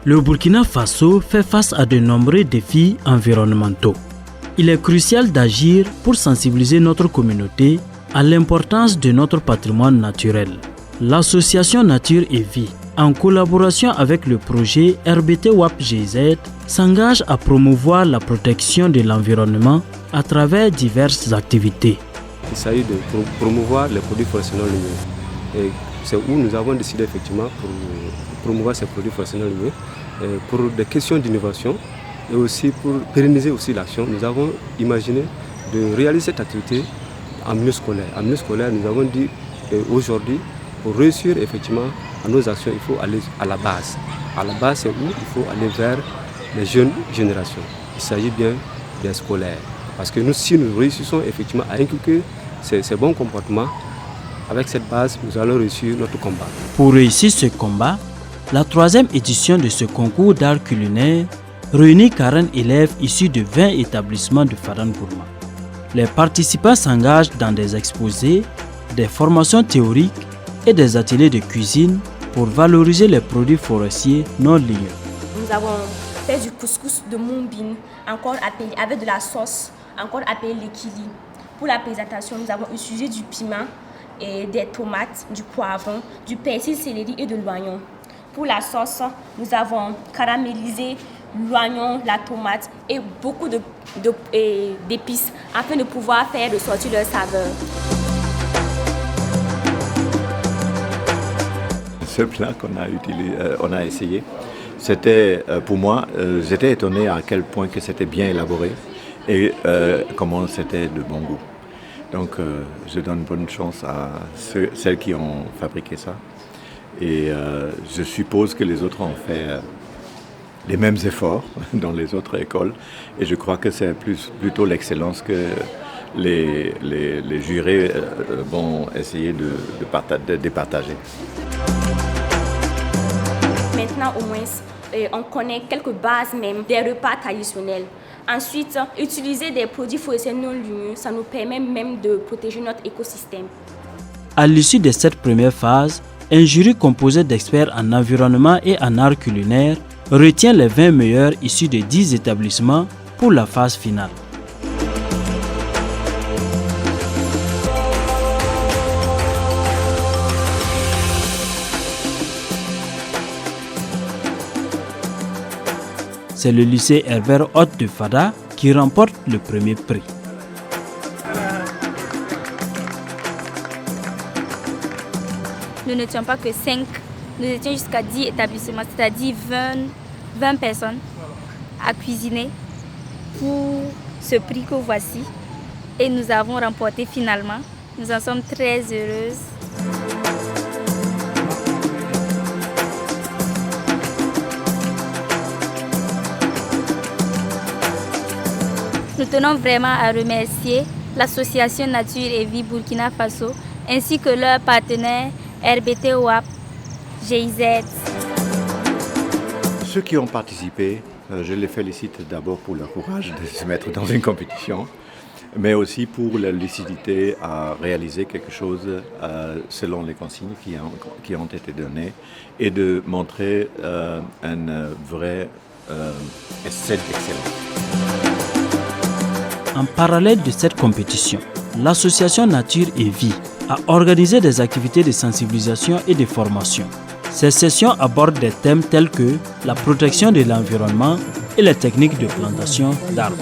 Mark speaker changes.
Speaker 1: Le Burkina Faso fait face à de nombreux défis environnementaux. Il est crucial d'agir pour sensibiliser notre communauté à l'importance de notre patrimoine naturel. L'association Nature et Vie, en collaboration avec le projet RBT WAP GIZ, s'engage à promouvoir la protection de l'environnement à travers diverses activités.
Speaker 2: Il s'agit de promouvoir les produits forestiers non ligneux. Et c'est où nous avons décidé effectivement pour promouvoir ces produits forestiers non ligneux. Pour des questions d'innovation et aussi pour pérenniser aussi l'action, nous avons imaginé de réaliser cette activité en milieu scolaire. En milieu scolaire, nous avons dit aujourd'hui, pour réussir effectivement à nos actions, il faut aller à la base. À la base, c'est où il faut aller vers les jeunes générations. Il s'agit bien des scolaires. Parce que nous, si nous réussissons effectivement à inculquer ces bons comportements, avec cette base, nous allons réussir notre combat.
Speaker 1: Pour réussir ce combat, la 3e édition de ce concours d'art culinaire réunit 40 élèves issus de 20 établissements de Faran Gourma. Les participants s'engagent dans des exposés, des formations théoriques et des ateliers de cuisine pour valoriser les produits forestiers non ligneux.
Speaker 3: Nous avons fait du couscous de Mombine, encore appelé avec de la sauce, encore appelé l'équili. Pour la présentation, nous avons utilisé du piment, et des tomates, du poivron, du persil, céleri et de l'oignon. Pour la sauce, nous avons caramélisé l'oignon, la tomate et beaucoup d'épices afin de pouvoir faire ressortir leur saveur.
Speaker 4: Ce plat qu'on a essayé, c'était pour moi, j'étais étonné à quel point que c'était bien élaboré et comment c'était de bon goût. Donc je donne bonne chance à celles qui ont fabriqué ça. Et je suppose que les autres ont fait les mêmes efforts dans les autres écoles. Et je crois que c'est plutôt l'excellence que les jurés vont essayer de départager.
Speaker 3: Maintenant au moins, on connaît quelques bases même des repas traditionnels. Ensuite, utiliser des produits forestiers non ligneux, ça nous permet même de protéger notre écosystème.
Speaker 1: À l'issue de cette première phase, un jury composé d'experts en environnement et en art culinaire retient les 20 meilleurs issus de 10 établissements pour la phase finale. C'est le lycée Herbert Hott de Fada qui remporte le premier prix.
Speaker 5: Nous n'étions pas que 5, nous étions jusqu'à 10 établissements, c'est-à-dire 20 personnes à cuisiner pour ce prix que voici. Et nous avons remporté finalement. Nous en sommes très heureuses. Nous tenons vraiment à remercier l'association Nature et Vie Burkina Faso ainsi que leurs partenaires RBT WAP GIZ.
Speaker 4: Ceux qui ont participé, je les félicite d'abord pour leur courage de se mettre dans une compétition, mais aussi pour leur lucidité à réaliser quelque chose selon les consignes qui ont été données et de montrer un vrai essai d'excellence.
Speaker 1: En parallèle de cette compétition, l'association Nature et Vie a organisé des activités de sensibilisation et de formation. Ces sessions abordent des thèmes tels que la protection de l'environnement et les techniques de plantation d'arbres.